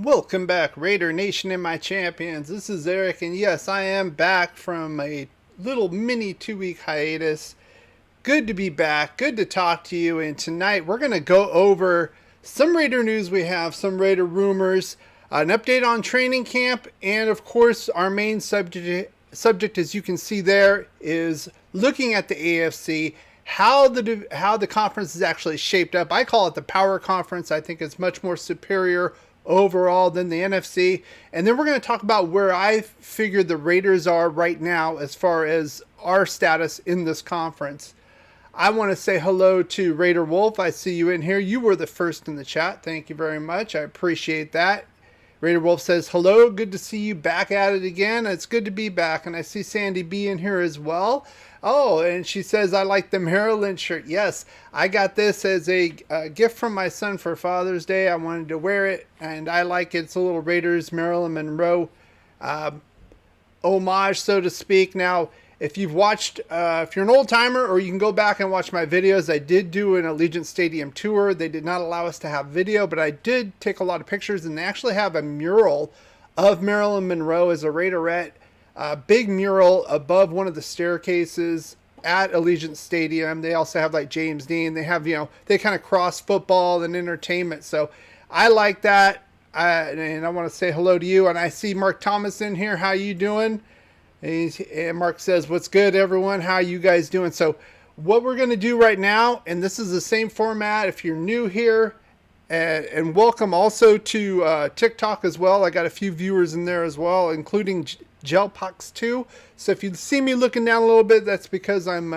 Welcome back, Raider Nation and my champions. This is Eric, and yes, I am back from a little mini 2-week hiatus. Good to be back, good to talk to you, and tonight we're going to go over some Raider news we have, some Raider rumors, an update on training camp, and of course our main subject as you can see there is looking at the AFC, how the conference is actually shaped up. I call it the power conference. I think it's much more superior overall than the NFC. And then we're going to talk about where I figure the Raiders are right now as far as our status in this conference. I want to say hello to Raider Wolf. I see you in here. You were the first in the chat. Thank you very much. I appreciate that. Raider Wolf says, hello, good to see you back at it again. It's good to be back. And I see Sandy B in here as well. Oh, and she says, I like the Maryland shirt. Yes, I got this as a gift from my son for Father's Day. I wanted to wear it, and I like it. It's a little Raiders Maryland Monroe homage, so to speak. Now, if you've watched, if you're an old timer, or you can go back and watch my videos, I did do an Allegiant Stadium tour. They did not allow us to have video, but I did take a lot of pictures, and they actually have a mural of Marilyn Monroe as a Raiderette. Big mural above one of the staircases at Allegiant Stadium. They also have like James Dean. They have, they kind of cross football and entertainment. So I like that. And I want to say hello to you. And I see Mark Thomas in here. How you doing? And Mark says, what's good, everyone? How you guys doing? So what we're going to do right now, and this is the same format if you're new here, and welcome also to TikTok as well. I got a few viewers in there as well, including Gelpox 2. So if you see me looking down a little bit, that's because I'm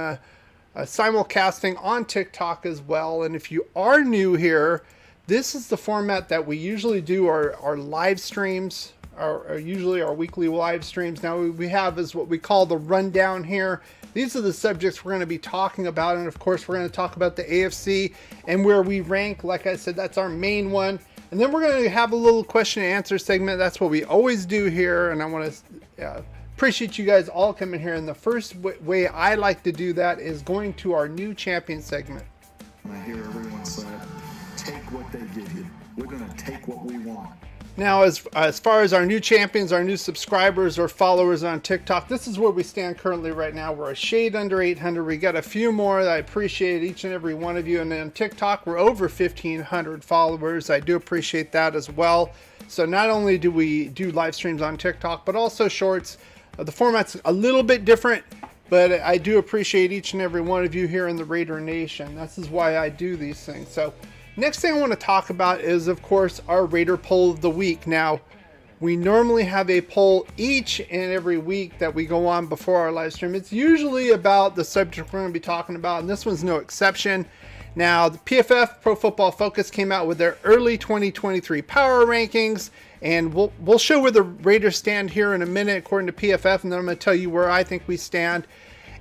simulcasting on TikTok as well. And if you are new here, this is the format that we usually do our live streams, are usually our weekly live streams. Now we have is what we call the rundown here. These are the subjects we're going to be talking about, and of course we're going to talk about the AFC and where we rank. Like I said, that's our main one. And then we're going to have a little question and answer segment. That's what we always do here, and I want to appreciate you guys all coming here. And the first way I like to do that is going to our new champion segment. I hear everyone say, take what they give you. We're going to take what we want. Now, as far as our new champions, our new subscribers or followers on TikTok, this is where we stand currently right now. We're a shade under 800. We got a few more. I appreciate each and every one of you. And then on TikTok, we're over 1,500 followers. I do appreciate that as well. So not only do we do live streams on TikTok, but also shorts. The format's a little bit different, but I do appreciate each and every one of you here in the Raider Nation. This is why I do these things. So next thing I want to talk about is, of course, our Raider poll of the week. Now, we normally have a poll each and every week that we go on before our live stream. It's usually about the subject we're going to be talking about, and this one's no exception. Now, the PFF, Pro Football Focus, came out with their early 2023 power rankings, and we'll show where the Raiders stand here in a minute according to PFF, and then I'm going to tell you where I think we stand.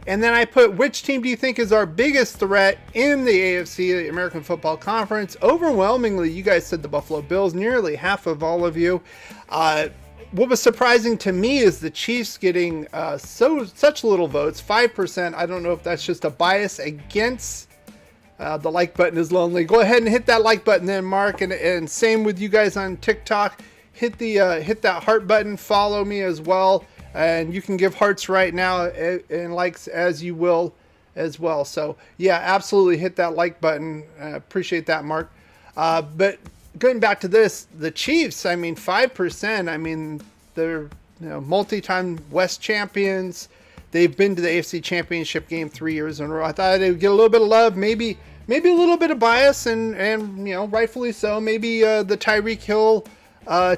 And then I put, which team do you think is our biggest threat in the AFC, the American Football Conference? Overwhelmingly, you guys said the Buffalo Bills, nearly half of all of you. What was surprising to me is the Chiefs getting such little votes, 5%. I don't know if that's just a bias against the like button is lonely. Go ahead and hit that like button then, Mark. And same with you guys on TikTok. Hit that heart button. Follow me as well. And you can give hearts right now and likes as you will as well. So yeah, absolutely hit that like button. Appreciate that, Mark. But going back to this, the Chiefs, I mean, 5%. I mean, they're multi-time West champions. They've been to the AFC Championship game 3 years in a row. I thought they would get a little bit of love, maybe a little bit of bias, and rightfully so. Maybe the Tyreek Hill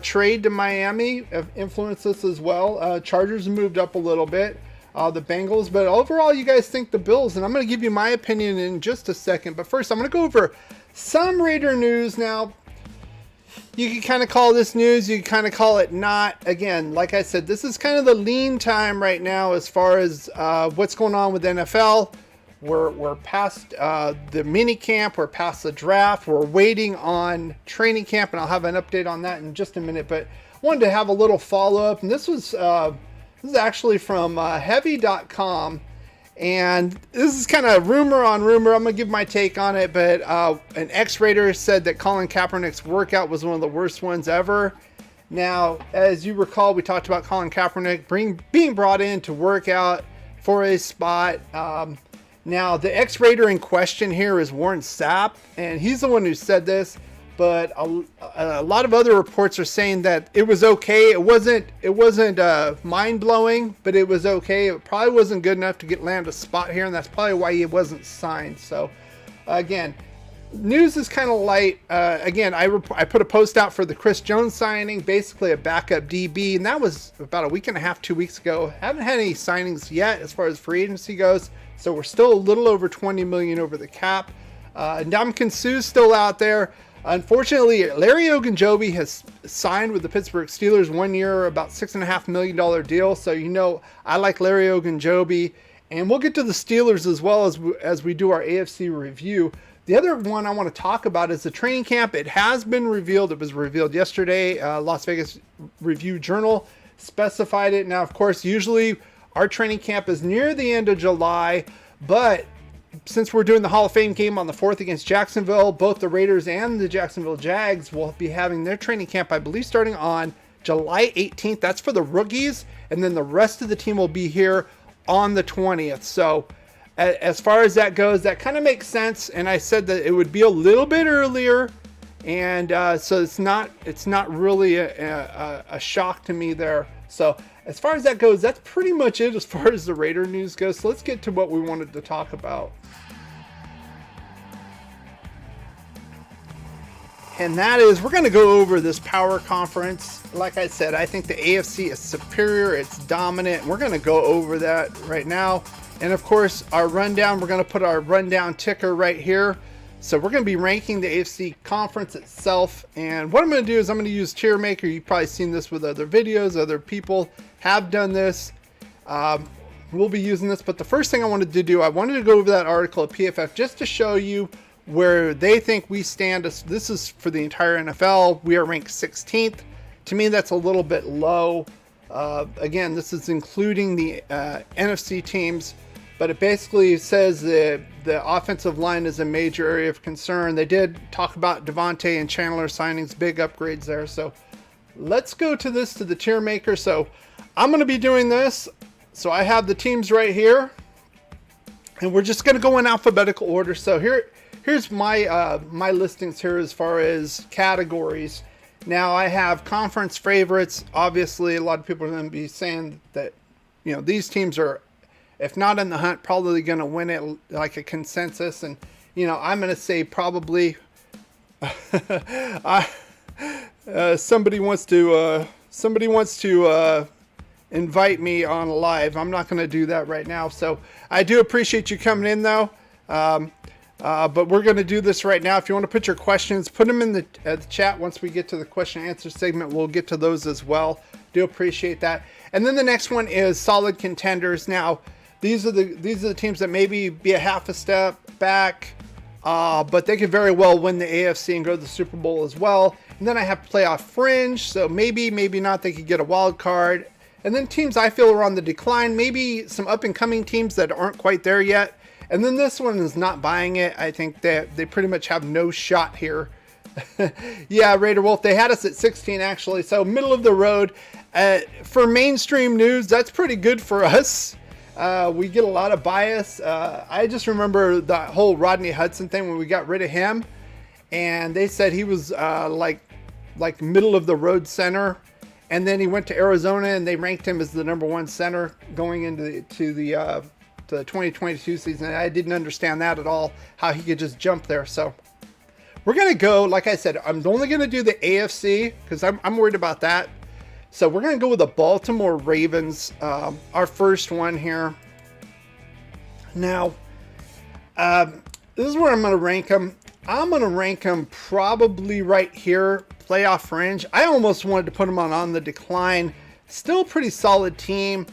trade to Miami influenced this as well. Chargers moved up a little bit. the Bengals. But overall, you guys think the Bills, and I'm going to give you my opinion in just a second. But first, I'm going to go over some Raider news. Now, you can kind of call this news, you can kind of call it not. Again, like I said, this is kind of the lean time right now as far as what's going on with NFL. We're past the mini camp, we're past the draft, we're waiting on training camp, and I'll have an update on that in just a minute. But I wanted to have a little follow-up, and this is actually from heavy.com. And this is kind of rumor on rumor. I'm going to give my take on it, but an ex-Raider said that Colin Kaepernick's workout was one of the worst ones ever. Now, as you recall, we talked about Colin Kaepernick being brought in to work out for a spot. Now, the ex-Raider in question here is Warren Sapp, and he's the one who said this. But a lot of other reports are saying that it was okay. It wasn't mind-blowing, but it was okay. It probably wasn't good enough to land a spot here, and that's probably why he wasn't signed. So, again, news is kind of light. Again, I put a post out for the Chris Jones signing, basically a backup DB, and that was about a week and a half, 2 weeks ago. Haven't had any signings yet as far as free agency goes, so we're still a little over $20 million over the cap. Ndamukong Suh's still out there. Unfortunately, Larry Ogunjobi has signed with the Pittsburgh Steelers 1 year, about $6.5 million deal. So, you know, I like Larry Ogunjobi, and we'll get to the Steelers as well as we do our AFC review. The other one I want to talk about is the training camp. It has been revealed. It was revealed yesterday. Las Vegas Review-Journal specified it. Now, of course, usually our training camp is near the end of July, but since we're doing the Hall of Fame game on the 4th against Jacksonville, both the Raiders and the Jacksonville Jags will be having their training camp, I believe, starting on July 18th. That's for the rookies. And then the rest of the team will be here on the 20th. So as far as that goes, that kind of makes sense. And I said that it would be a little bit earlier. And so it's not really a shock to me there. So as far as that goes, that's pretty much it as far as the Raider news goes. So let's get to what we wanted to talk about. And that is, we're going to go over this power conference. Like I said, I think the AFC is superior. It's dominant. We're going to go over that right now. And of course, our rundown, we're going to put our rundown ticker right here. So we're going to be ranking the AFC conference itself. And what I'm going to do is I'm going to use Tier Maker. You've probably seen this with other videos. Other people have done this. We'll be using this. But the first thing I wanted to do, I wanted to go over that article at PFF just to show you where they think we stand. This is for the entire NFL. We are ranked 16th. To me, that's a little bit low. Again, this is including the NFC teams, but it basically says the offensive line is a major area of concern. They did talk about Devontae and Chandler signings, big upgrades there. So let's go to the tier maker. So I'm going to be doing this. So I have the teams right here, and we're just going to go in alphabetical order. So here's my my listings here as far as categories. Now I have conference favorites. Obviously, a lot of people are going to be saying that, you know, these teams are, if not in the hunt, probably going to win it, like a consensus. And, you know, I'm going to say probably somebody wants to invite me on live. I'm not going to do that right now. So I do appreciate you coming in, though. But we're going to do this right now. If you want to put your questions, put them in the chat. Once we get to the question and answer segment, we'll get to those as well. Do appreciate that. And then the next one is solid contenders. Now, these are the teams that maybe be a half a step back, but they could very well win the AFC and go to the Super Bowl as well. And then I have playoff fringe, so maybe not. They could get a wild card. And then teams I feel are on the decline. Maybe some up and coming teams that aren't quite there yet. And then this one is not buying it. I think that they pretty much have no shot here. Yeah, Raider Wolf, they had us at 16 actually. So middle of the road. For mainstream news, that's pretty good for us. We get a lot of bias. I just remember the whole Rodney Hudson thing when we got rid of him. And they said he was like middle of the road center. And then he went to Arizona and they ranked him as the #1 center going into the 2022 season. I didn't understand that at all, how he could just jump there. So we're going to go, like I said, I'm only going to do the AFC because I'm worried about that. So we're going to go with the Baltimore Ravens, our first one here. Now, this is where I'm going to rank them. I'm going to rank them probably right here, playoff fringe. I almost wanted to put them on the decline. Still a pretty solid team.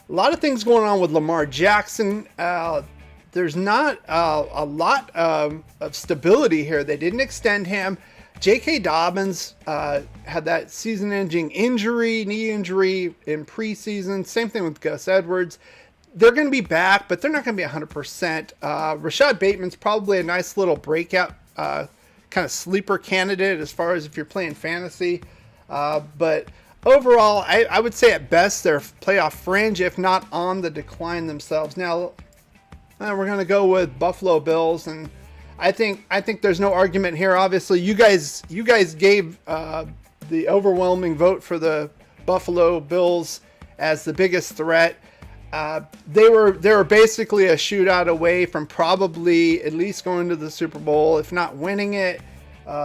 A lot of things going on with Lamar Jackson. There's not a lot of stability here. They didn't extend him. J.K. Dobbins had that season-ending injury, knee injury in preseason. Same thing with Gus Edwards. They're going to be back, but they're not going to be 100%. Rashad Bateman's probably a nice little breakout kind of sleeper candidate as far as if you're playing fantasy. But overall, I would say at best they're playoff fringe, if not on the decline themselves. Now, we're going to go with Buffalo Bills, and I think there's no argument here. Obviously, you guys gave the overwhelming vote for the Buffalo Bills as the biggest threat. They were basically a shootout away from probably at least going to the Super Bowl, if not winning it.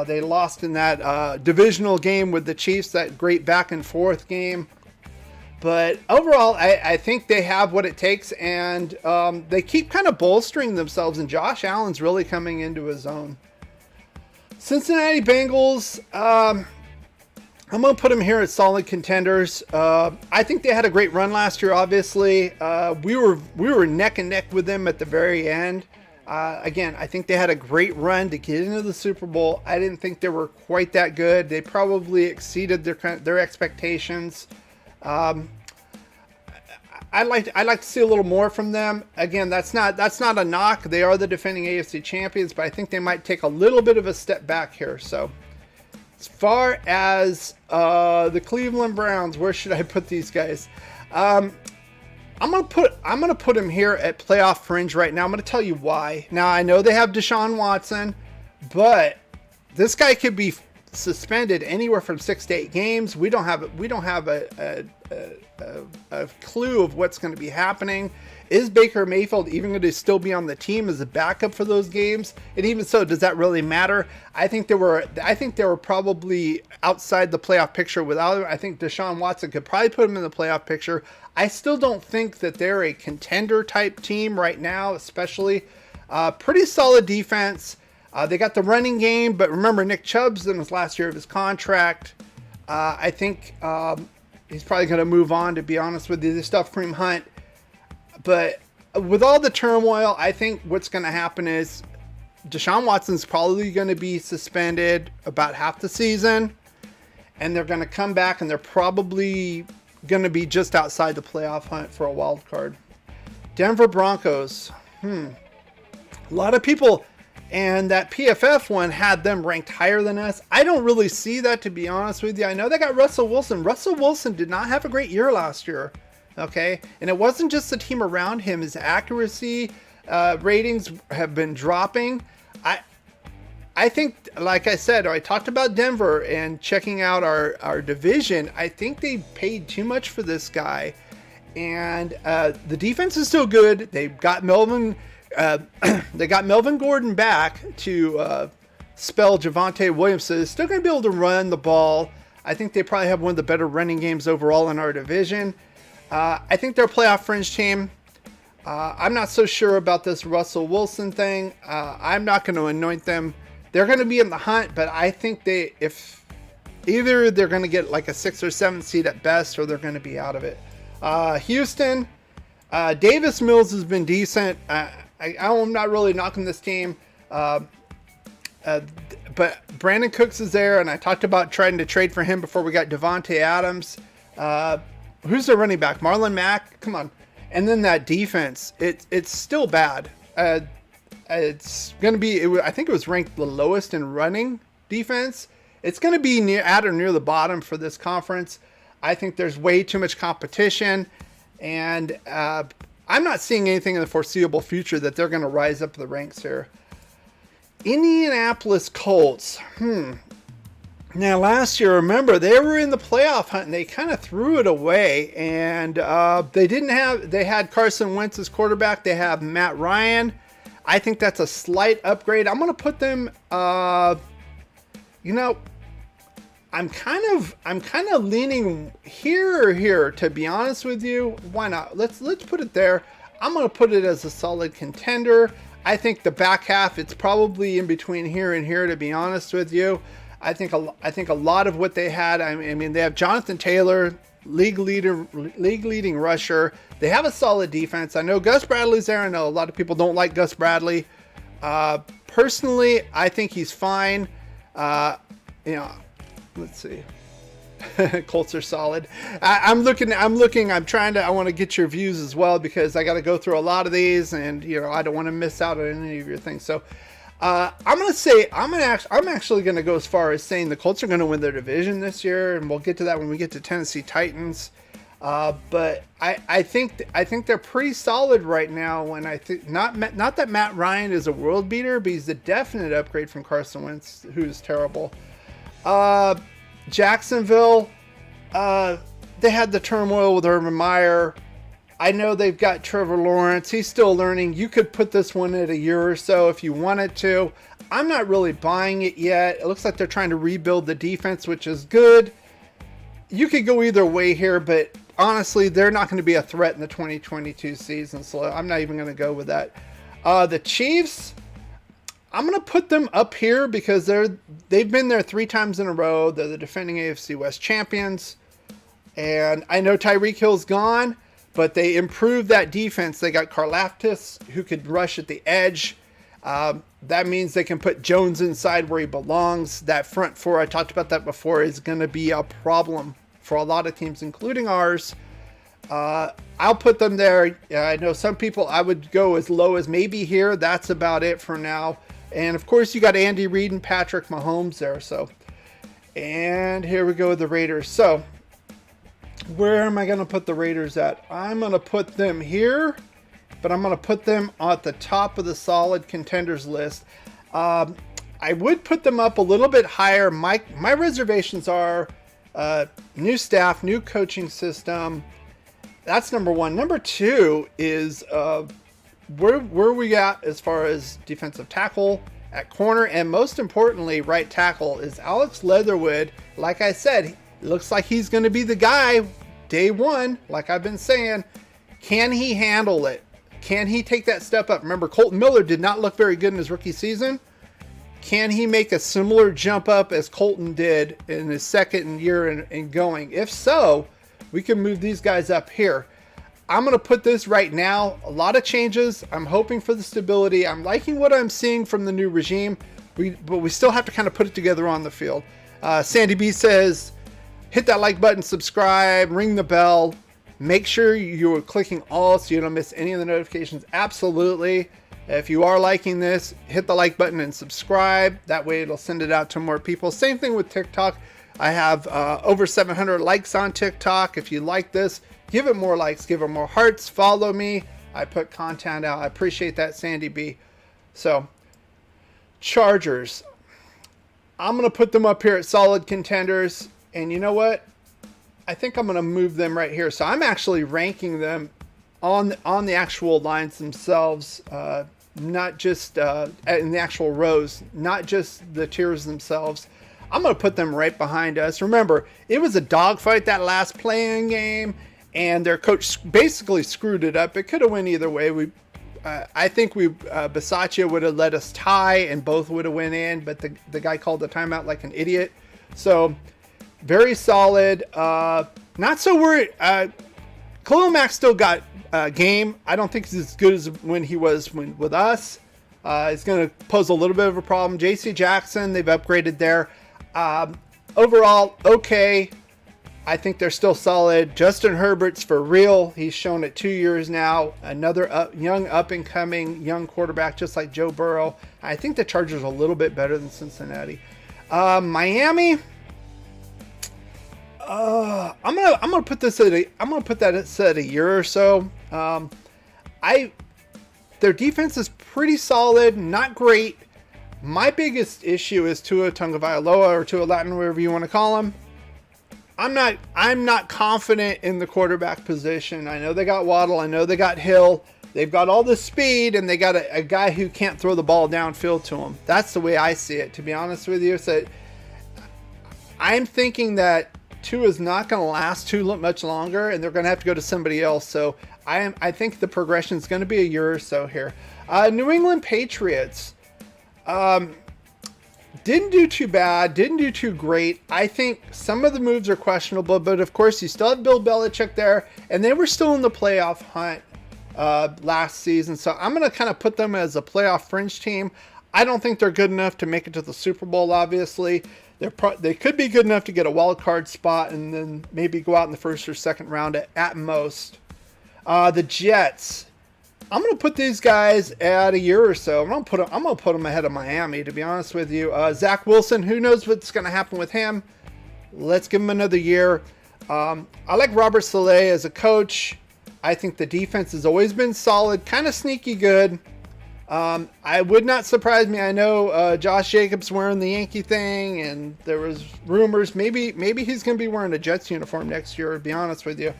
They lost in that divisional game with the Chiefs, that great back and forth game. But overall, I think they have what it takes, and they keep kind of bolstering themselves, and Josh Allen's really coming into his own. Cincinnati Bengals, I'm going to put them here as solid contenders. I think they had a great run last year, obviously. We were neck and neck with them at the very end. Again, I think they had a great run to get into the Super Bowl. I didn't think they were quite that good. They probably exceeded their expectations. I'd like to see a little more from them. Again, that's not a knock. They are the defending AFC champions, but I think they might take a little bit of a step back here. So, as far as the Cleveland Browns, where should I put these guys? I'm gonna put them here at playoff fringe right now. I'm gonna tell you why. Now I know they have Deshaun Watson, but this guy could be suspended anywhere from 6 to 8 games. We don't have a clue of what's going to be happening. Is Baker Mayfield even going to still be on the team as a backup for those games? And even so, does that really matter? I think they were probably outside the playoff picture without him. I think Deshaun Watson could probably put him in the playoff picture. I still don't think that they're a contender type team right now, especially. Pretty solid defense. They got the running game, but remember, Nick Chubb's in his last year of his contract. I think he's probably going to move on, to be honest with you. They still have Kareem Hunt. But with all the turmoil, I think what's going to happen is Deshaun Watson's probably going to be suspended about half the season. And they're going to come back, and they're probably going to be just outside the playoff hunt for a wild card. Denver Broncos. A lot of people... And that PFF one had them ranked higher than us. I don't really see that, to be honest with you. I know they got Russell Wilson. Russell Wilson did not have a great year last year. Okay. And it wasn't just the team around him. His accuracy ratings have been dropping. I think, like I said, I talked about Denver and checking out our division. I think they paid too much for this guy. And the defense is still good. They've got Melvin Gordon back to spell Javonte Williams. So they're still going to be able to run the ball. I think they probably have one of the better running games overall in our division. I think they're a playoff fringe team. I'm not so sure about this Russell Wilson thing. I'm not going to anoint them. They're going to be in the hunt, but I think if either they're going to get like a 6 or 7 seed at best, or they're going to be out of it. Houston, Davis Mills has been decent. I'm not really knocking this team, but Brandon Cooks is there, and I talked about trying to trade for him before we got Devontae Adams. Who's their running back? Marlon Mack? Come on. And then that defense, it's still bad. It's going to be, I think it was ranked the lowest in running defense. It's going to be at or near the bottom for this conference. I think there's way too much competition, and I'm not seeing anything in the foreseeable future that they're going to rise up the ranks here. Indianapolis Colts. Now, last year, remember, they were in the playoff hunt, and they kind of threw it away. And they had Carson Wentz as quarterback. They have Matt Ryan. I think that's a slight upgrade. I'm going to put them, I'm I'm kind of leaning here or here, to be honest with you. Why not? Let's put it there. I'm going to put it as a solid contender. I think the back half, it's probably in between here and here, to be honest with you. I think a lot of what they had, I mean, they have Jonathan Taylor, league leading rusher. They have a solid defense. I know Gus Bradley's there. I know a lot of people don't like Gus Bradley. Personally, I think he's fine. Let's see. Colts are solid. I want to get your views as well, because I got to go through a lot of these, and I don't want to miss out on any of your things. So I'm actually going to go as far as saying the Colts are going to win their division this year, and we'll get to that when we get to Tennessee Titans. But I think they're pretty solid right now. When I think not that Matt Ryan is a world beater, but he's a definite upgrade from Carson Wentz, who's terrible. Jacksonville, they had the turmoil with Urban Meyer. I know they've got Trevor Lawrence. He's still learning. You could put this one at a year or so if you wanted to. I'm not really buying it yet. It looks like they're trying to rebuild the defense, which is good. You could go either way here, but honestly, they're not going to be a threat in the 2022 season, so I'm not even going to go with that. The Chiefs, I'm going to put them up here because they've been there 3 times in a row. They're the defending AFC West champions. And I know Tyreek Hill's gone, but they improved that defense. They got Karlaftis, who could rush at the edge. That means they can put Jones inside where he belongs. That front four, I talked about that before, is going to be a problem for a lot of teams, including ours. I'll put them there. I know some people, I would go as low as maybe here. That's about it for now. And of course, you got Andy Reid and Patrick Mahomes there. So, and here we go with the Raiders. So, where am I going to put the Raiders at? I'm going to put them here, but I'm going to put them at the top of the solid contenders list. I would put them up a little bit higher. My reservations are new staff, new coaching system. That's number one. Number two is where we at as far as defensive tackle, at corner, and most importantly, right tackle is Alex Leatherwood. Like I said, it looks like he's going to be the guy day one, like I've been saying. Can he handle it? Can he take that step up? Remember, Colton Miller did not look very good in his rookie season. Can he make a similar jump up as Colton did in his second year in going? If so, we can move these guys up here. I'm going to put this right now. A lot of changes. I'm hoping for the stability. I'm liking what I'm seeing from the new regime, but we still have to kind of put it together on the field. Sandy B says, hit that like button, subscribe, ring the bell. Make sure you're clicking all so you don't miss any of the notifications. Absolutely. If you are liking this, hit the like button and subscribe. That way it'll send it out to more people. Same thing with TikTok. I have over 700 likes on TikTok. If you like this, give it more likes, give it more hearts, follow me. I put content out. I appreciate that, Sandy B. So, Chargers. I'm going to put them up here at solid contenders. And you know what? I think I'm going to move them right here. So I'm actually ranking them on the actual lines themselves, not just in the actual rows, not just the tiers themselves. I'm going to put them right behind us. Remember, it was a dogfight that last playing game, and their coach basically screwed it up. It could have went either way. I think Bisaccia would have let us tie, and both would have went in, but the guy called the timeout like an idiot. So, very solid. Not so worried. Khalil Mack still got game. I don't think he's as good as when he was with us. It's going to pose a little bit of a problem. J.C. Jackson, they've upgraded there. Overall, okay. I think they're still solid. Justin Herbert's for real. He's shown it 2 years now. Another young up-and-coming young quarterback, just like Joe Burrow. I think the Chargers are a little bit better than Cincinnati. Miami. I'm gonna put this at a year or so. Their defense is pretty solid, not great. My biggest issue is Tua Tagovailoa, or Tua Latin, whatever you want to call him. I'm not confident in the quarterback position. I know they got Waddle. I know they got Hill. They've got all the speed, and they got a guy who can't throw the ball downfield to him. That's the way I see it, to be honest with you. So I'm thinking that Tua is not going to last too much longer, and they're going to have to go to somebody else. So I think the progression is going to be a year or so here. New England Patriots didn't do too bad, didn't do too great. I think some of the moves are questionable, but of course you still have Bill Belichick there, and they were still in the playoff hunt last season. So I'm going to kind of put them as a playoff fringe team. I don't think they're good enough to make it to the Super Bowl, obviously. They could be good enough to get a wild card spot and then maybe go out in the first or second round at most. The Jets, I'm going to put these guys at a year or so. I'm going to put them ahead of Miami, to be honest with you. Zach Wilson, who knows what's going to happen with him? Let's give him another year. I like Robert Saleh as a coach. I think the defense has always been solid, kind of sneaky good. I would not surprise me. I know Josh Jacobs wearing the Yankee thing, and there was rumors maybe he's going to be wearing a Jets uniform next year, to be honest with you.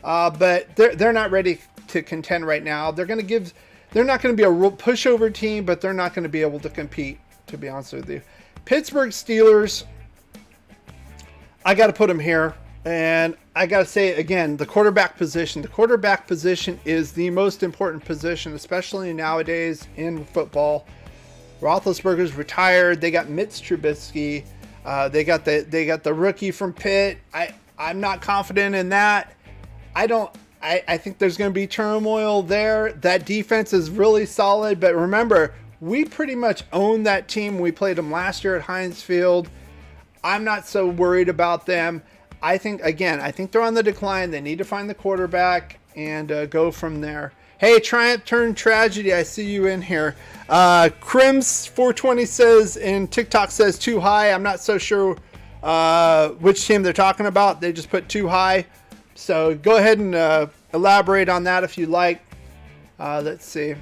But they're not ready to contend right now. They're not going to be a real pushover team, but they're not going to be able to compete, to be honest with you. Pittsburgh Steelers, I got to put them here. And I got to say again, the quarterback position. The quarterback position is the most important position, especially nowadays in football. Roethlisberger's retired. They got Mitch Trubisky. They got the rookie from Pitt. I'm not confident in that. I think there's going to be turmoil there. That defense is really solid. But remember, we pretty much owned that team. We played them last year at Heinz Field. I'm not so worried about them. I think they're on the decline. They need to find the quarterback and go from there. Hey, Triumph Turn Tragedy, I see you in here. Crims420 says, and TikTok says too high. I'm not so sure which team they're talking about. They just put too high. So go ahead and elaborate on that if you like. Let's see.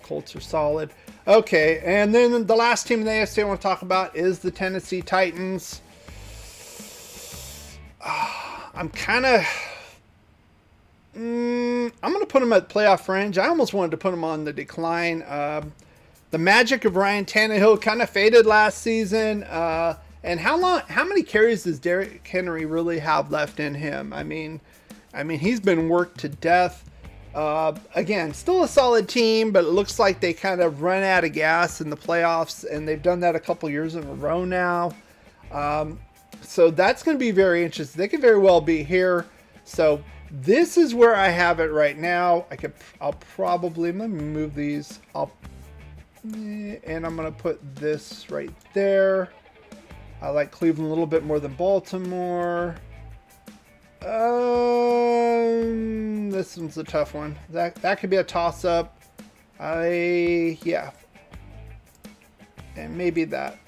Colts are solid. Okay, and then the last team in the AFC I want to talk about is the Tennessee Titans. I'm going to put them at playoff fringe. I almost wanted to put them on the decline. The magic of Ryan Tannehill kind of faded last season. And how many carries does Derrick Henry really have left in him? I mean, he's been worked to death. Again, still a solid team, but it looks like they kind of run out of gas in the playoffs, and they've done that a couple years in a row now. So that's going to be very interesting. They could very well be here. So this is where I have it right now. I'll probably, let me move these up, and I'm going to put this right there. I like Cleveland a little bit more than Baltimore. This one's a tough one. That could be a toss-up. Yeah. And maybe that.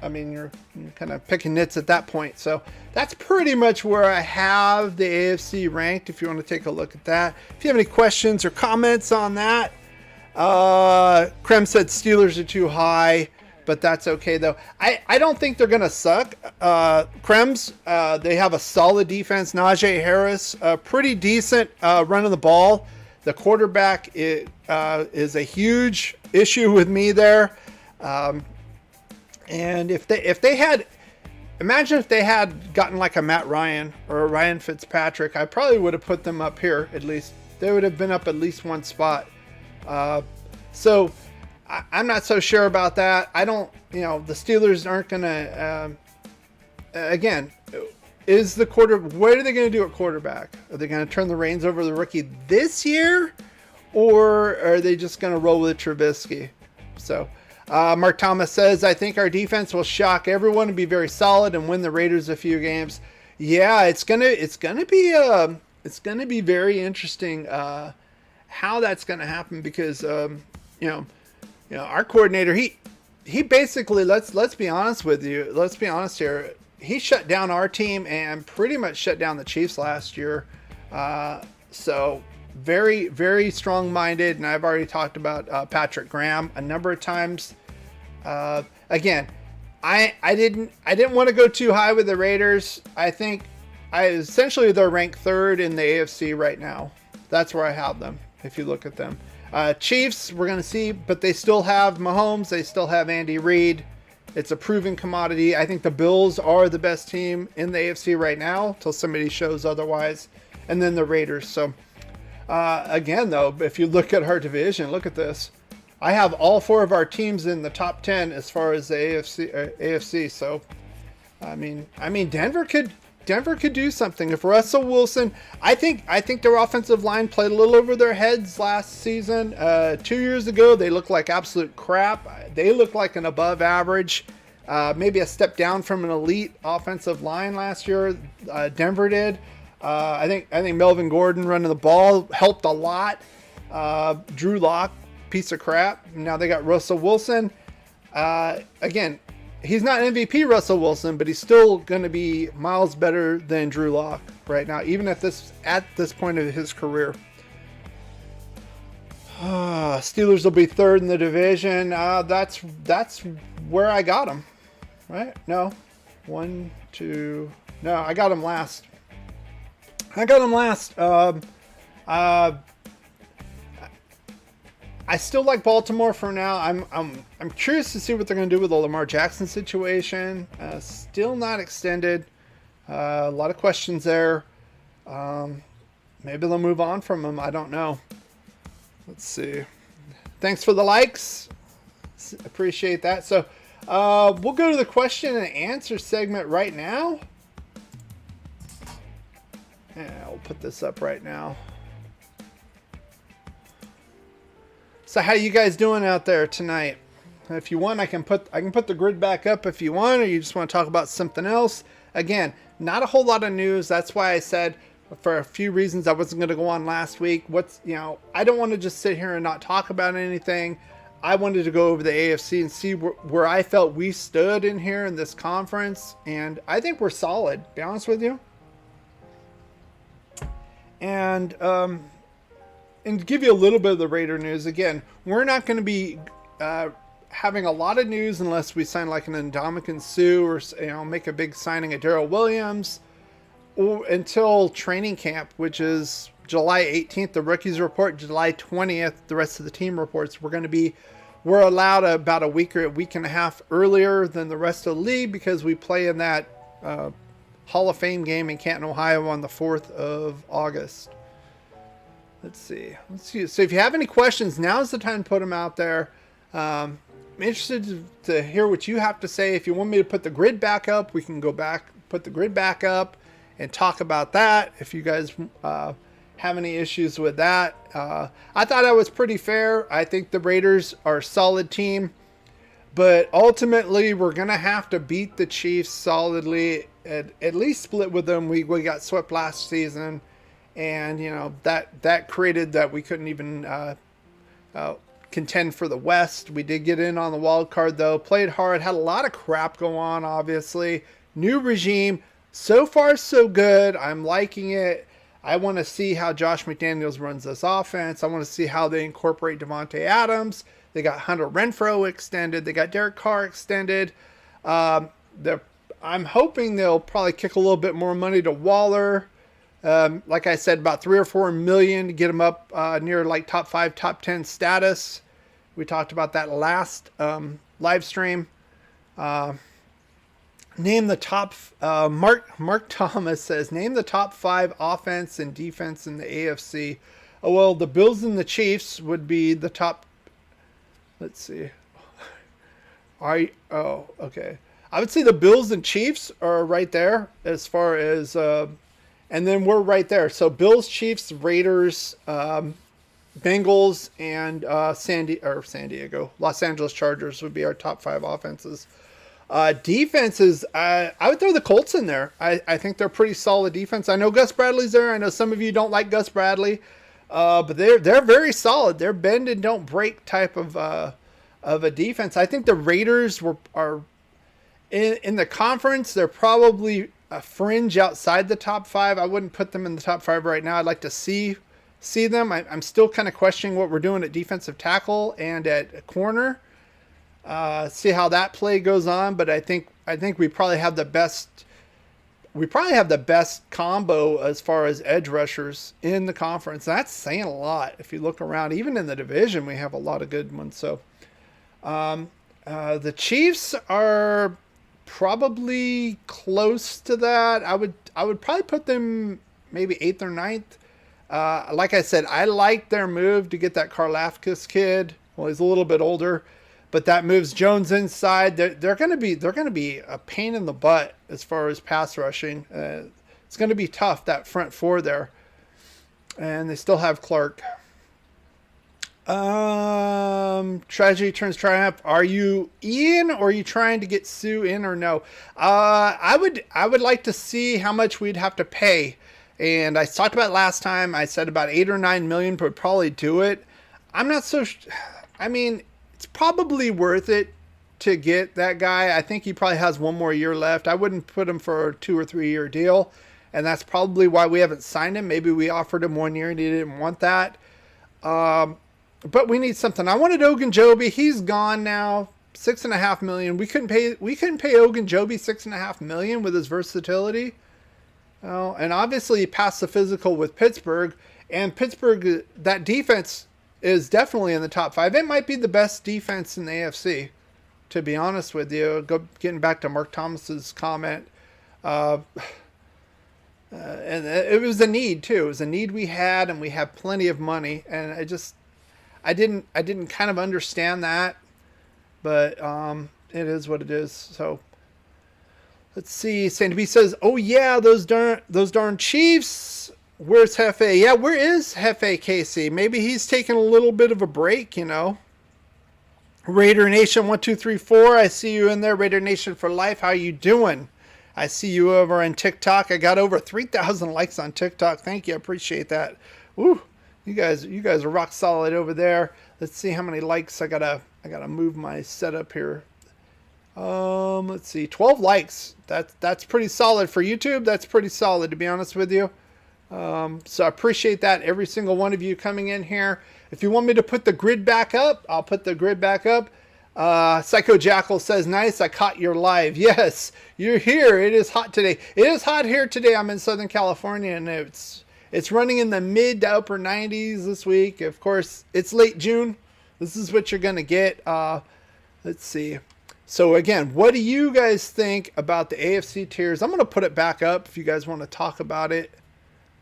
I mean, you're kind of picking nits at that point. So that's pretty much where I have the AFC ranked, if you want to take a look at that. If you have any questions or comments on that, Krem said Steelers are too high, but that's okay, though. I don't think they're going to suck. Krems, they have a solid defense. Najee Harris, pretty decent running the ball. The quarterback is a huge issue with me there. And if they had, imagine if they had gotten like a Matt Ryan or a Ryan Fitzpatrick, I probably would have put them up here at least. They would have been up at least one spot. So I'm not so sure about that. I don't, the Steelers aren't going to, again, what are they going to do at quarterback? Are they going to turn the reins over to the rookie this year? Or are they just going to roll with Trubisky? So, Mark Thomas says, I think our defense will shock everyone and be very solid and win the Raiders a few games. Yeah, it's gonna be very interesting how that's gonna happen because our coordinator he basically let's be honest with you. Let's be honest here. He shut down our team and pretty much shut down the Chiefs last year. So very, very strong-minded, and I've already talked about Patrick Graham a number of times. Again, I didn't want to go too high with the Raiders. I think essentially they're ranked third in the AFC right now. That's where I have them. If you look at them, Chiefs we're gonna see, but they still have Mahomes. They still have Andy Reid. It's a proven commodity. I think the Bills are the best team in the AFC right now, till somebody shows otherwise, and then the Raiders. So again, though, if you look at our division, look at this. I have all 4 of our teams in the top 10 as far as the AFC. So, I mean, Denver could do something if Russell Wilson. I think their offensive line played a little over their heads last season. 2 years ago, they looked like absolute crap. They looked like an above average, maybe a step down from an elite offensive line last year. Denver did. I think Melvin Gordon running the ball helped a lot. Drew Lock, piece of crap. Now they got Russell Wilson. Again, he's not MVP Russell Wilson, but he's still going to be miles better than Drew Lock right now, even at this point of his career. Steelers will be 3rd in the division. That's where I got them, right? No, 1, 2. No, I got them last. I still like Baltimore for now. I'm curious to see what they're going to do with the Lamar Jackson situation. Still not extended. A lot of questions there. Maybe they'll move on from him. I don't know. Let's see. Thanks for the likes. Appreciate that. So we'll go to the question and answer segment right now. Yeah, I'll put this up right now. So how you guys doing out there tonight? If you want, I can put the grid back up if you want, or you just want to talk about something else. Again, not a whole lot of news. That's why I said, for a few reasons, I wasn't going to go on last week. I don't want to just sit here and not talk about anything. I wanted to go over the AFC and see where I felt we stood in here in this conference, and I think we're solid, to be honest with you. And to give you a little bit of the Raider news, again, we're not going to be having a lot of news unless we sign like an Ndamukong Suh or make a big signing at Darrell Williams, or until training camp, which is July 18th. The rookies report July 20th. The rest of the team reports. We're allowed about a week or a week and a half earlier than the rest of the league because we play in that Hall of Fame game in Canton, Ohio on the 4th of August. Let's see. So if you have any questions, now's the time to put them out there. I'm interested to hear what you have to say. If you want me to put the grid back up, we can go back, put the grid back up and talk about that. If you guys have any issues with that. I thought I was pretty fair. I think the Raiders are a solid team, but ultimately we're going to have to beat the Chiefs solidly, at least split with them. We got swept last season. And, that created that we couldn't even contend for the West. We did get in on the wild card, though. Played hard. Had a lot of crap go on, obviously. New regime. So far, so good. I'm liking it. I want to see how Josh McDaniels runs this offense. I want to see how they incorporate Devontae Adams. They got Hunter Renfrow extended. They got Derek Carr extended. I'm hoping they'll probably kick a little bit more money to Waller. Like I said, about 3 or 4 million to get him up near like top 5, top 10 status. We talked about that last live stream. Name the top. Mark Thomas says, name the top 5 offense and defense in the AFC. Oh, well, the Bills and the Chiefs would be the top. Let's see. Okay. I would say the Bills and Chiefs are right there as far as. And then we're right there. So Bills, Chiefs, Raiders, Bengals, and San Diego, Los Angeles Chargers would be our top 5 offenses. Defenses, I would throw the Colts in there. I think they're pretty solid defense. I know Gus Bradley's there. I know some of you don't like Gus Bradley, but they're very solid. They're bend and don't break type of a defense. I think the Raiders are in the conference. They're probably a fringe outside the top 5. I wouldn't put them in the top 5 right now. I'd like to see them. I'm still kind of questioning what we're doing at defensive tackle and at corner. See how that play goes on, but I think we probably have the best. We probably have the best combo as far as edge rushers in the conference. That's saying a lot. If you look around, even in the division, we have a lot of good ones. So, The Chiefs are probably close to that. I would probably put them maybe 8th or ninth. Like I said, I like their move to get that Karlaftis kid. Well, he's a little bit older, but that moves Jones inside. They're going to be a pain in the butt as far as pass rushing. It's going to be tough, that front four there, and they still have Clark. Tragedy turns triumph. Are you in, or are you trying to get Sue in, or no? I would like to see how much we'd have to pay. And I talked about it last time. I said about 8 or 9 million would probably do it. I'm not so. I mean, it's probably worth it to get that guy. I think he probably has one more year left. I wouldn't put him for a 2 or 3 year deal, and that's probably why we haven't signed him. Maybe we offered him 1 year and he didn't want that. But we need something. I wanted Ogunjobi. He's gone now. $6.5 million. We couldn't pay Ogunjobi $6.5 million with his versatility. Oh, and obviously he passed the physical with Pittsburgh. And Pittsburgh, that defense is definitely in the top 5. It might be the best defense in the AFC, to be honest with you. Getting back to Mark Thomas's comment. And it was a need too. It was a need we had, and we have plenty of money. And I didn't kind of understand that, but it is what it is. So let's see. Sandy B says, "Oh yeah, those darn Chiefs. Where's Hefe? Yeah, where is Hefe, Casey? Maybe he's taking a little bit of a break, you know." Raider Nation 1234. I see you in there, Raider Nation for life. How you doing? I see you over on TikTok. I got over 3,000 likes on TikTok. Thank you. I appreciate that. Woo. You guys are rock solid over there. Let's see how many likes. I gotta move my setup here. Let's see, 12 likes. That's pretty solid for YouTube. That's pretty solid, to be honest with you. So I appreciate that, every single one of you coming in here. If you want me to put the grid back up, I'll put the grid back up. Psycho Jackal says, "Nice, I caught your live." Yes, you're here. It is hot today. It is hot here today. I'm in Southern California, and it's running in the mid to upper 90s this week. Of course, it's late June. This is what you're going to get. Let's see. So again, what do you guys think about the AFC tiers? I'm going to put it back up if you guys want to talk about it.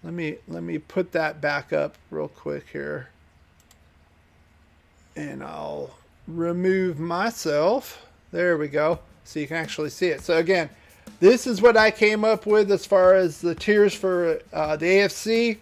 Let me put that back up real quick here. And I'll remove myself. There we go. So you can actually see it. So again, this is what I came up with as far as the tiers for the AFC.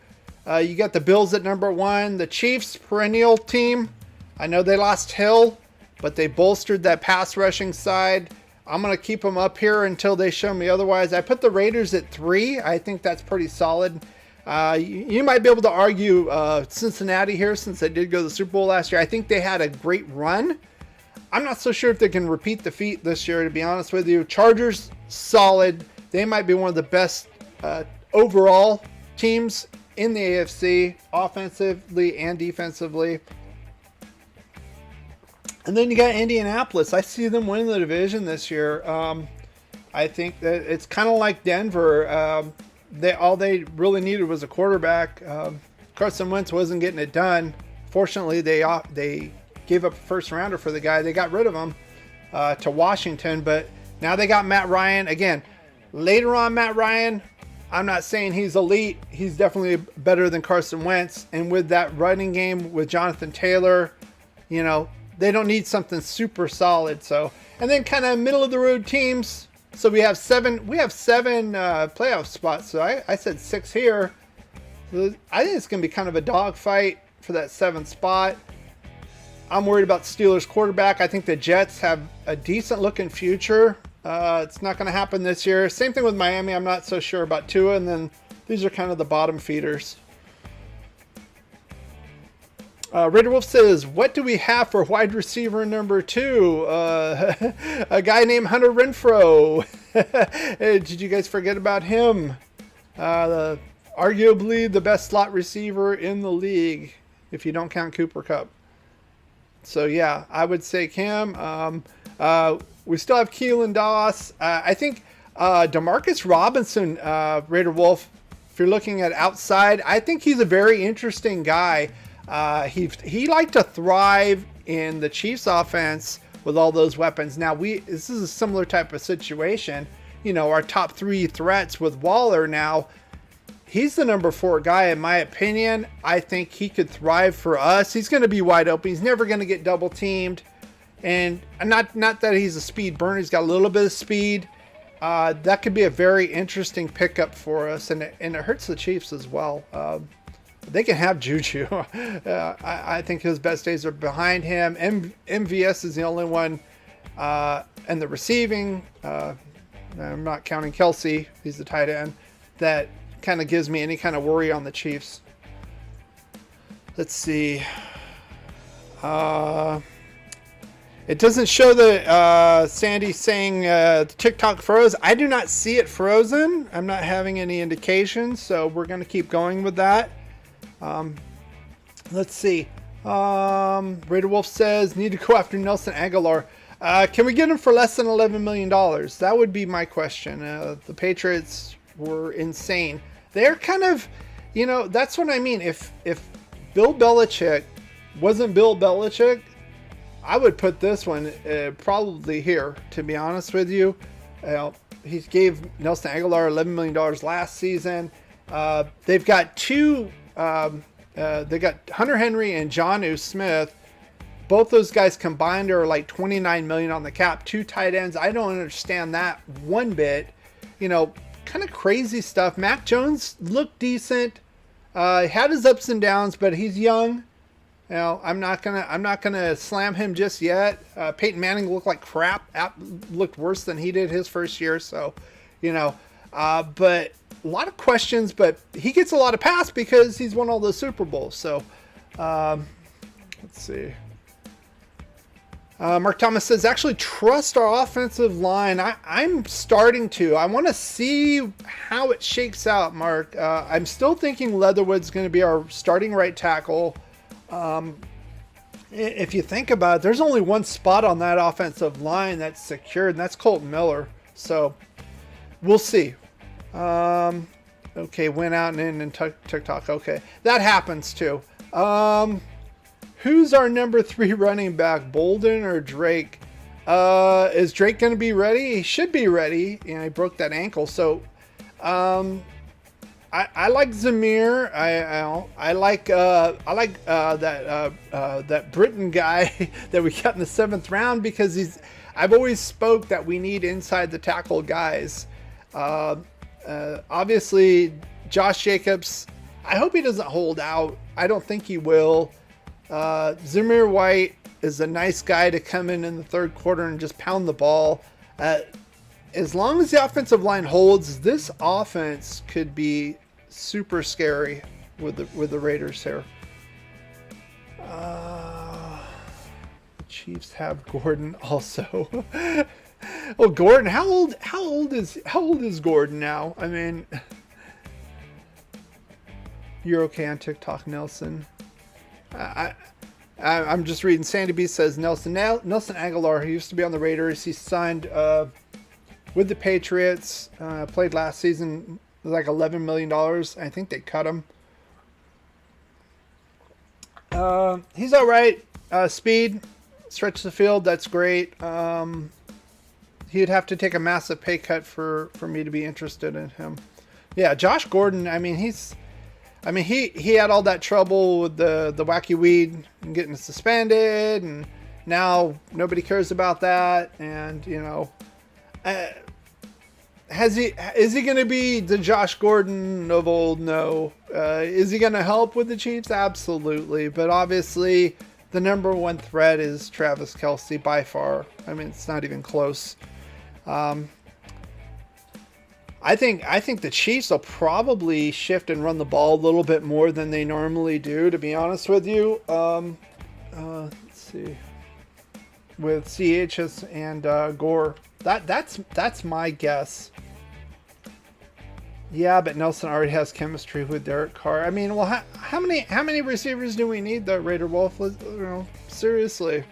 You got the Bills at number 1. The Chiefs, perennial team. I know they lost Hill, but they bolstered that pass rushing side. I'm going to keep them up here until they show me otherwise. I put the Raiders at 3. I think that's pretty solid. You might be able to argue Cincinnati here, since they did go to the Super Bowl last year. I think they had a great run. I'm not so sure if they can repeat the feat this year, to be honest with you. Chargers, solid. They might be one of the best overall teams in the AFC, offensively and defensively. And then you got Indianapolis. I see them winning the division this year. I think that it's kind of like Denver. All they really needed was a quarterback. Carson Wentz wasn't getting it done. Fortunately, they gave up a first rounder for the guy. They got rid of him to Washington, but now they got Matt Ryan. Again, later on, Matt Ryan, I'm not saying he's elite. He's definitely better than Carson Wentz. And with that running game with Jonathan Taylor, you know, they don't need something super solid. So, and then kind of middle of the road teams. So we have seven playoff spots. So I said 6 here. So I think it's going to be kind of a dogfight for that 7th spot. I'm worried about Steelers quarterback. I think the Jets have a decent looking future. It's not going to happen this year. Same thing with Miami. I'm not so sure about Tua. And then these are kind of the bottom feeders. Raider Wolf says, "What do we have for wide receiver number 2? A guy named Hunter Renfrow." Hey, did you guys forget about him? Arguably the best slot receiver in the league, if you don't count Cooper Kupp. So yeah, I would say Cam. We still have Keelan Doss. I think Demarcus Robinson, Raider Wolf, if you're looking at outside, I think he's a very interesting guy. He liked to thrive in the Chiefs offense with all those weapons. Now this is a similar type of situation. You know, our top 3 threats with Waller now, he's the number 4 guy in my opinion. I think he could thrive for us. He's going to be wide open. He's never going to get double teamed. And not that he's a speed burner. He's got a little bit of speed. That could be a very interesting pickup for us. And it hurts the Chiefs as well. They can have Juju. I think his best days are behind him. MVS is the only one in the receiving. I'm not counting Kelsey. He's the tight end. That kind of gives me any kind of worry on the Chiefs. Let's see. It doesn't show that Sandy saying TikTok froze. I do not see it frozen. I'm not having any indications, so we're going to keep going with that. Let's see. Raider Wolf says, need to go after Nelson Aguilar. Can we get him for less than $11 million? That would be my question. The Patriots were insane. They're kind of, you know, that's what I mean. If Bill Belichick wasn't Bill Belichick, I would put this one probably here, to be honest with you. He gave Nelson Aguilar $11 million last season. They've got they got Hunter Henry and Jonnu Smith. Both those guys combined are like $29 million on the cap. 2 tight ends. I don't understand that one bit. You know, kind of crazy stuff. Mac Jones looked decent. Had his ups and downs, but he's young. You know, I'm not gonna slam him just yet. Peyton Manning looked like crap. Looked worse than he did his first year. So, you know, but a lot of questions. But he gets a lot of pass because he's won all the Super Bowls. So, let's see. Mark Thomas says, actually trust our offensive line. I'm starting to. I want to see how it shakes out, Mark. I'm still thinking Leatherwood's going to be our starting right tackle. If you think about it, there's only one spot on that offensive line that's secured, and that's Colton Miller. So we'll see. Okay, went out and in and TikTok. Okay, that happens too. Who's our number 3 running back, Bolden or Drake? Is Drake going to be ready? He should be ready. You know, he broke that ankle. So, I like Zamir. I like that Britain guy that we got in the 7th round because I've always spoke that we need inside the tackle guys. Obviously, Josh Jacobs. I hope he doesn't hold out. I don't think he will. Zamir White is a nice guy to come in the 3rd quarter and just pound the ball. As long as the offensive line holds, this offense could be super scary with the Raiders here. The Chiefs have Gordon also. Oh, Gordon, how old is Gordon now? I mean, you're okay on TikTok, Nelson. I'm just reading. Sandy B says Nelson Aguilar, he used to be on the Raiders. He signed with the Patriots. Played last season, like $11 million. I think they cut him. He's all right. Speed, stretch the field. That's great. He'd have to take a massive pay cut for me to be interested in him. Yeah, Josh Gordon. I mean, he had all that trouble with the wacky weed and getting suspended, and now nobody cares about that. And you know, is he going to be the Josh Gordon of old? No. Is he going to help with the Chiefs? Absolutely. But obviously, the number 1 threat is Travis Kelce by far. I mean, it's not even close. I think the Chiefs will probably shift and run the ball a little bit more than they normally do, to be honest with you. Let's see. With CHS and Gore. That's my guess. Yeah, but Nelson already has chemistry with Derek Carr. I mean, well, how many receivers do we need, though, Raider Wolf? You know, seriously.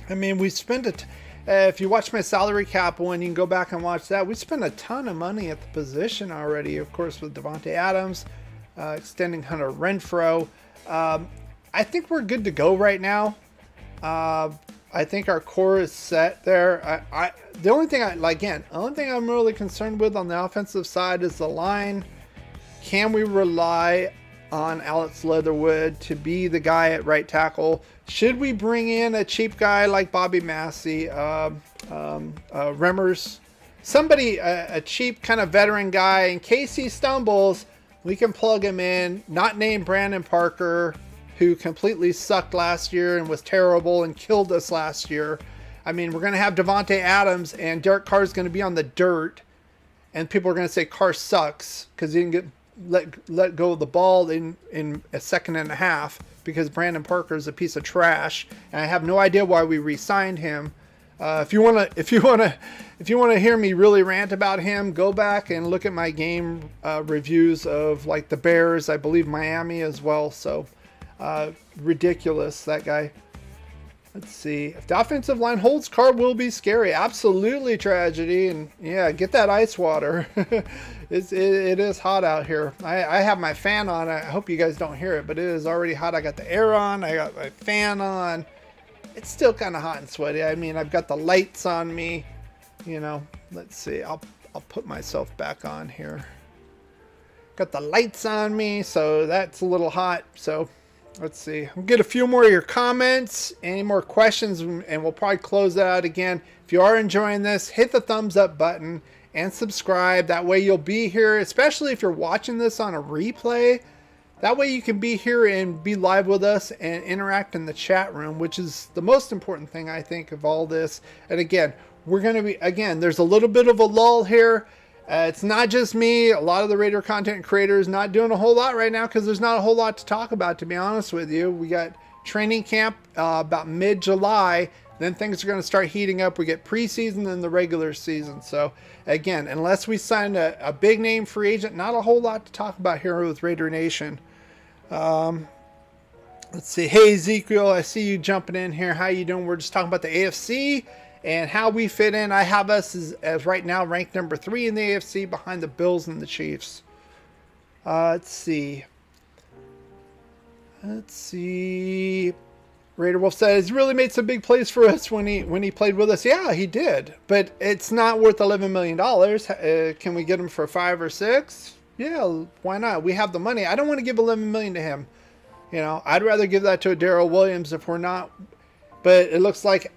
I mean, we spent if you watch my salary cap one, you can go back and watch that. We spent a ton of money at the position already, of course, with Devontae Adams, extending Hunter Renfrow. I think we're good to go right now. I think our core is set there. The only thing I'm really concerned with on the offensive side is the line. Can we rely on Alex Leatherwood to be the guy at right tackle? Should we bring in a cheap guy like Bobby Massey, Remmers, somebody, a cheap kind of veteran guy, in case he stumbles, we can plug him in, not named Brandon Parker, who completely sucked last year and was terrible and killed us last year. I mean, we're going to have Devontae Adams, and Derek Carr is going to be on the dirt, and people are going to say Carr sucks because he didn't get let go of the ball in a second and a half because Brandon Parker is a piece of trash, and I have no idea why we re-signed him. If you want to hear me really rant about him, go back and look at my game reviews of like the Bears, I believe Miami as well. So ridiculous, that guy. Let's see. If the offensive line holds, Carr will be scary. Absolutely tragedy. And yeah, get that ice water. It is hot out here. I have my fan on. I hope you guys don't hear it, but it is already hot. I got the air on. I got my fan on. It's still kind of hot and sweaty. I mean, I've got the lights on me. You know, let's see. I'll put myself back on here. Got the lights on me, so that's a little hot. So let's see. I'll get a few more of your comments, any more questions, and we'll probably close that out again. If you are enjoying this, hit the thumbs up button and subscribe. That way you'll be here, especially if you're watching this on a replay. That way you can be here and be live with us and interact in the chat room, which is the most important thing, I think, of all this. And again, we're going to be, there's a little bit of a lull here. It's not just me. A lot of the Raider content creators not doing a whole lot right now because there's not a whole lot to talk about, to be honest with you. We got training camp about mid-July. Then things are going to start heating up. We get preseason and the regular season. So again, unless we sign a big name free agent, not a whole lot to talk about here with Raider Nation. Let's see. Hey, Ezekiel, I see you jumping in here. How you doing? We're just talking about the AFC and how we fit in. I have us as right now ranked number 3 in the AFC behind the Bills and the Chiefs. Let's see. Raider Wolf says, he really made some big plays for us when he played with us. Yeah, he did. But it's not worth $11 million. Can we get him for 5 or 6? Yeah, why not? We have the money. I don't want to give $11 million to him. You know, I'd rather give that to a Darrell Williams if we're not. But it looks like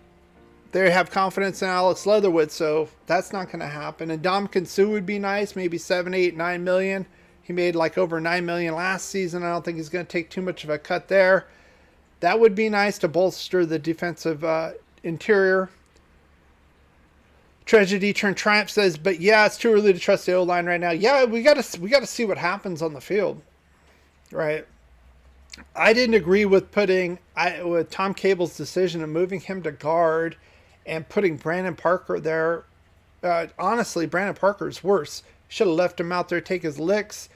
they have confidence in Alex Leatherwood, so that's not going to happen. And Ndamukong Suh would be nice, maybe 7, 8, 9 million. He made like over 9 million last season. I don't think he's going to take too much of a cut there. That would be nice to bolster the defensive interior. Tragedy turned triumph says, but yeah, it's too early to trust the O-line right now. Yeah, we got to see what happens on the field, right? I didn't agree with with Tom Cable's decision of moving him to guard and putting Brandon Parker there. Honestly, Brandon Parker's worse. Should have left him out there to take his licks.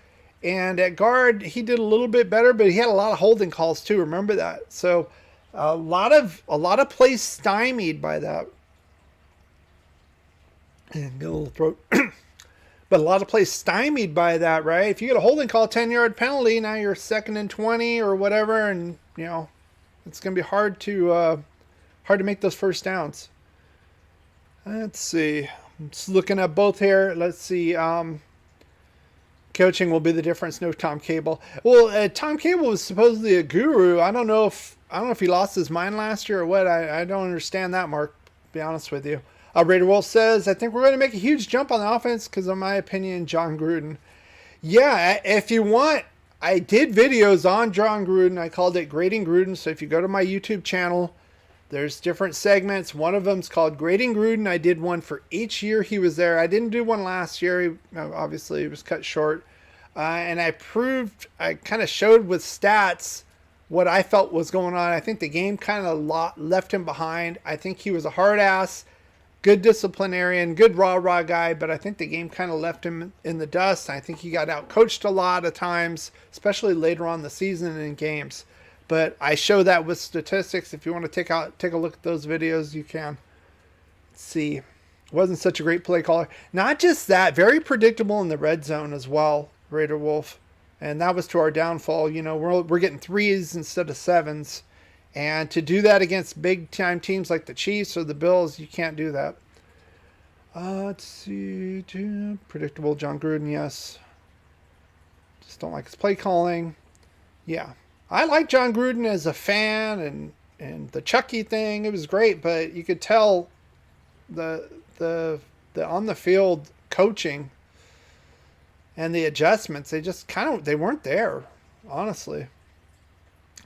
And at guard, he did a little bit better, but he had a lot of holding calls too. Remember that. So a lot of plays stymied by that. And get a little throat. But a lot of plays stymied by that, right? If you get a holding call, 10-yard penalty, now you're 2nd and 20 or whatever, and you know it's going to be hard to make those first downs. Let's see. I'm just looking at both here. Let's see. Coaching will be the difference. No Tom Cable. Well, Tom Cable was supposedly a guru. I don't know if he lost his mind last year or what. I don't understand that, Mark. To be honest with you. Raider Wolf says, I think we're going to make a huge jump on the offense because, in my opinion, John Gruden. Yeah, if you want, I did videos on John Gruden. I called it Grading Gruden. So if you go to my YouTube channel, there's different segments. One of them is called Grading Gruden. I did one for each year he was there. I didn't do one last year. Obviously, it was cut short. And I kind of showed with stats what I felt was going on. I think the game kind of left him behind. I think he was a hard ass. Good disciplinarian, good rah-rah guy, but I think the game kind of left him in the dust. I think he got out-coached a lot of times, especially later on in the season and in games. But I show that with statistics. If you want to take a look at those videos, you can. Let's see. Wasn't such a great play caller. Not just that, very predictable in the red zone as well, Raider Wolf. And that was to our downfall. You know, we're getting 3s instead of 7s. And to do that against big time teams like the Chiefs or the Bills, you can't do that. Let's see. Predictable John Gruden, yes. Just don't like his play calling. Yeah. I like John Gruden as a fan, and the Chucky thing, it was great, but you could tell the on the field coaching and the adjustments, they weren't there, honestly.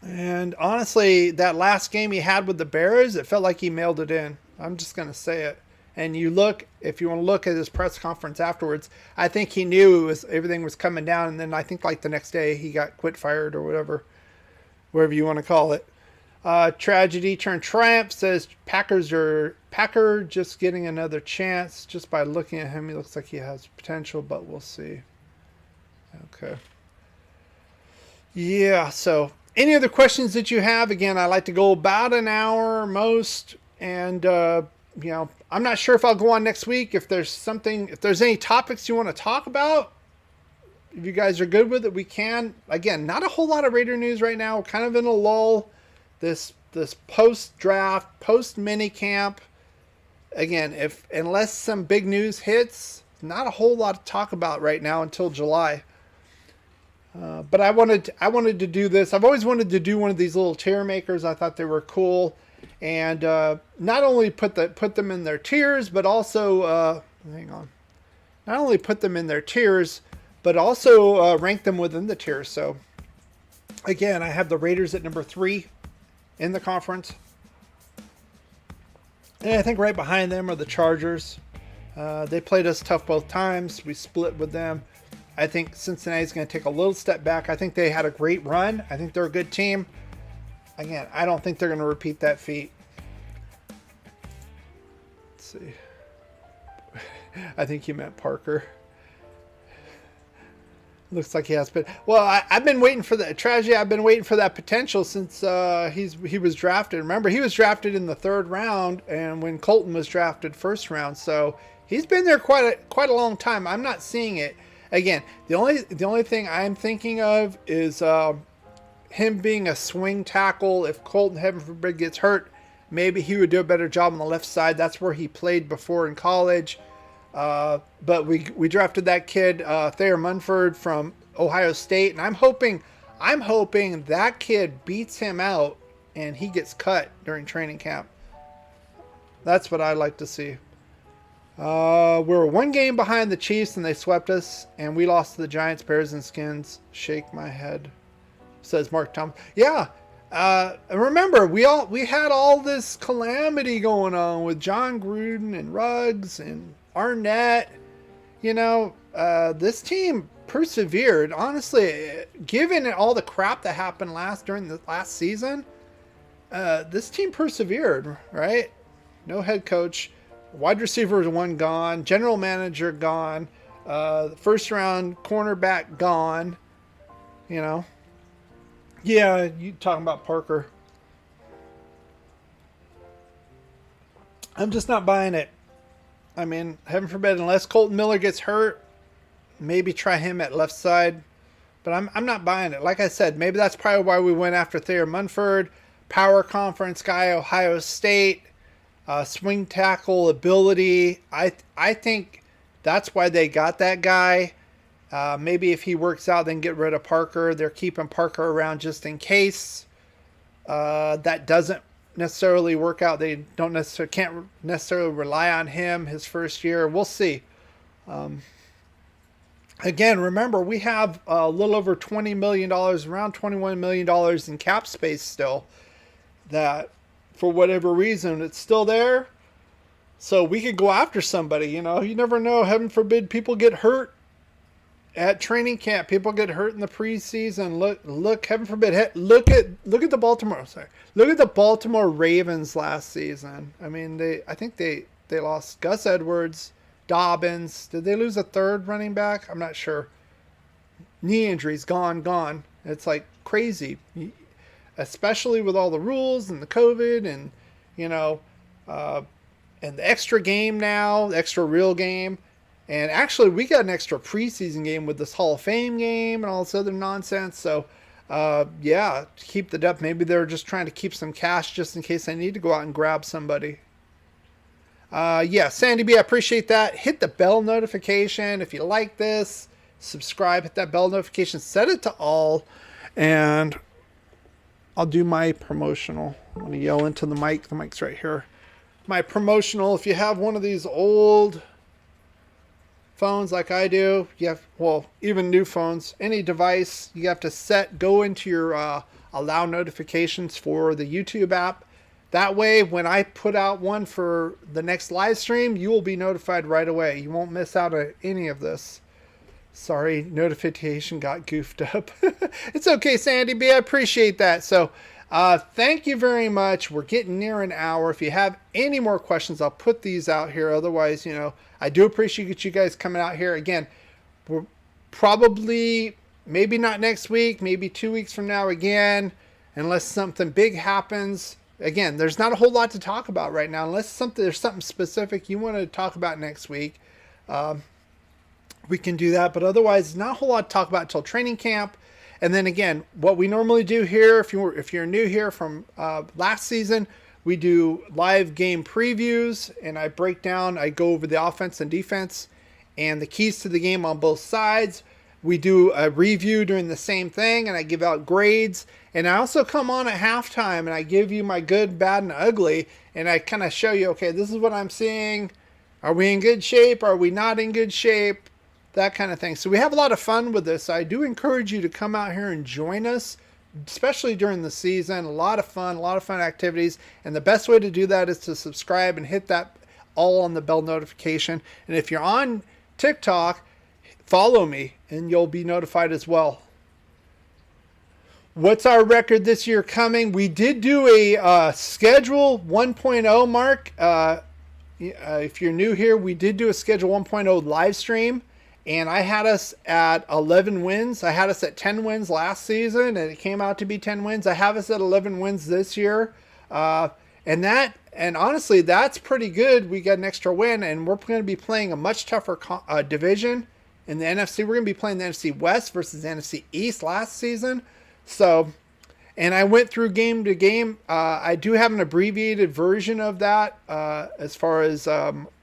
And honestly, that last game he had with the Bears, it felt like he mailed it in. I'm just going to say it. And if you want to look at his press conference afterwards, I think he knew everything was coming down. And then I think like the next day he got fired or whatever you want to call it. Tragedy turned triumph, says Packer just getting another chance. Just by looking at him, he looks like he has potential, but we'll see. Okay. Yeah, so any other questions that you have? Again, I like to go about an hour most, and I'm not sure if I'll go on next week. If there's any topics you want to talk about, if you guys are good with it, we can. Again, not a whole lot of Raider news right now. We're kind of in a lull. This post-draft, post-mini camp. Again, unless some big news hits, not a whole lot to talk about right now until July. But I wanted to do this. I've always wanted to do one of these little tier makers. I thought they were cool, and not only put them in their tiers, but also not only put them in their tiers, but also rank them within the tiers. So again, I have the Raiders at number 3 in the conference, and I think right behind them are the Chargers. They played us tough both times. We split with them. I think Cincinnati's going to take a little step back. I think they had a great run. I think they're a good team. Again, I don't think they're going to repeat that feat. Let's see. I think you meant Parker. Looks like he has been. Well, I've been waiting for the tragedy. I've been waiting for that potential since he was drafted. Remember, he was drafted in the 3rd round, and when Colton was drafted 1st round, so he's been there quite a long time. I'm not seeing it. Again, the only thing I'm thinking of is him being a swing tackle. If Colton, heaven forbid, gets hurt, maybe he would do a better job on the left side. That's where he played before in college. But we drafted that kid, Thayer Munford from Ohio State, and I'm hoping that kid beats him out and he gets cut during training camp. That's what I'd like to see. We're 1 game behind the Chiefs and they swept us, and we lost to the Giants, Bears, and Skins. Shake my head, says Mark Thomas. Yeah. Remember, we had all this calamity going on with John Gruden and Ruggs and Arnett. This team persevered. Honestly, given all the crap that happened during the last season, this team persevered, right? No head coach. Wide receiver 1 gone. General manager gone. First round cornerback gone. Yeah, you talking about Parker. I'm just not buying it. I mean, heaven forbid, unless Colton Miller gets hurt, maybe try him at left side. But I'm not buying it. Like I said, maybe that's probably why we went after Thayer Munford. Power conference guy, Ohio State. Swing tackle ability. I think that's why they got that guy. Maybe if he works out, then get rid of Parker. They're keeping Parker around just in case that doesn't necessarily work out. They can't necessarily rely on him his first year. We'll see. Again, remember, we have a little over $20 million, around $21 million in cap space still, that for whatever reason, it's still there. So we could go after somebody, you never know. Heaven forbid people get hurt at training camp. People get hurt in the preseason. Look, heaven forbid. Look at the Baltimore. Look at the Baltimore Ravens last season. I mean, I think they lost Gus Edwards, Dobbins. Did they lose a 3rd running back? I'm not sure. Knee injuries, gone. It's like crazy. Especially with all the rules and the COVID and, and the extra game now, the extra real game. And actually, we got an extra preseason game with this Hall of Fame game and all this other nonsense. So Yeah, to keep the depth. Maybe they're just trying to keep some cash just in case I need to go out and grab somebody. Yeah, Sandy B, I appreciate that. Hit the bell notification if you like this. Subscribe, hit that bell notification, set it to all, and I'll do my promotional. I'm going to yell into the mic. The mic's right here. My promotional, if you have one of these old phones like I do, you have, well, even new phones, any device, you have to go into your allow notifications for the YouTube app. That way, when I put out one for the next live stream, you will be notified right away. You won't miss out on any of this. Sorry, notification got goofed up. It's okay, Sandy B. I appreciate that. So, thank you very much. We're getting near an hour. If you have any more questions, I'll put these out here. Otherwise, you know, I do appreciate you guys coming out here. Again, we're probably, maybe not next week, maybe 2 weeks from now again, unless something big happens. Again, there's not a whole lot to talk about right now, unless there's something specific you want to talk about next week. We can do that, but otherwise, not a whole lot to talk about until training camp. And then again, what we normally do here, if you're new here from last season, we do live game previews, and I go over the offense and defense and the keys to the game on both sides. We do a review during the same thing, and I give out grades. And I also come on at halftime, and I give you my good, bad, and ugly, and I kind of show you, okay, this is what I'm seeing. Are we in good shape? Are we not in good shape? That kind of thing. So we have a lot of fun with this. I do encourage you to come out here and join us, especially during the season. A lot of fun activities. And the best way to do that is to subscribe and hit that all on the bell notification. And if you're on TikTok, follow me and you'll be notified as well. What's our record this year coming? We did do a schedule 1.0, Mark. If you're new here, we did do a schedule 1.0 live stream. And I had us at 11 wins. I had us at 10 wins last season, and it came out to be 10 wins. I have us at 11 wins this year. And honestly, that's pretty good. We got an extra win, and we're going to be playing a much tougher division in the NFC. We're going to be playing the NFC West versus the NFC East last season. So, and I went through game to game. I do have an abbreviated version of that as far as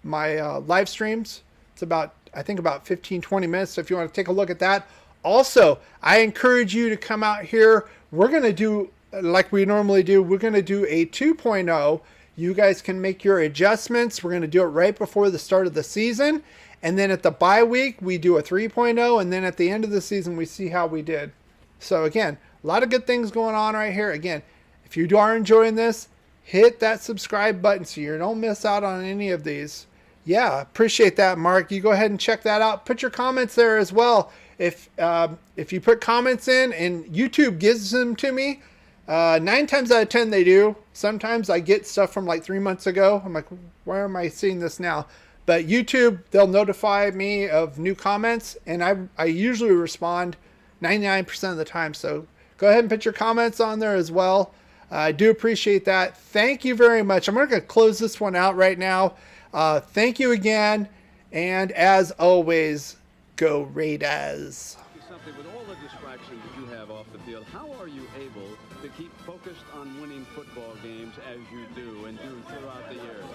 my live streams. It's about 15-20 minutes. So if you want to take a look at that. Also, I encourage you to come out here. We're going to do, like we normally do, we're going to do a 2.0. You guys can make your adjustments. We're going to do it right before the start of the season. And then at the bye week, we do a 3.0. And then at the end of the season, we see how we did. So again, a lot of good things going on right here. Again, if you are enjoying this, hit that subscribe button so you don't miss out on any of these. Yeah, appreciate that, Mark. You go ahead and check that out. Put your comments there as well. If you put comments in and YouTube gives them to me, 9 times out of 10 they do. Sometimes I get stuff from like 3 months ago. I'm like, where am I seeing this now? But YouTube, they'll notify me of new comments, and I usually respond 99% of the time. So go ahead and put your comments on there as well. I do appreciate that. Thank you very much. I'm going to close this one out right now. Thank you again, and as always, go Raiders. Something with all the distractions that you have off the field, how are you able to keep focused on winning football games as you do and do throughout the years?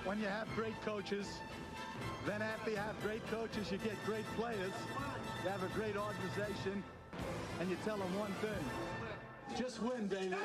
When you have great coaches, then after you have great coaches, you get great players. You have a great organization, and you tell them one thing: just win, baby.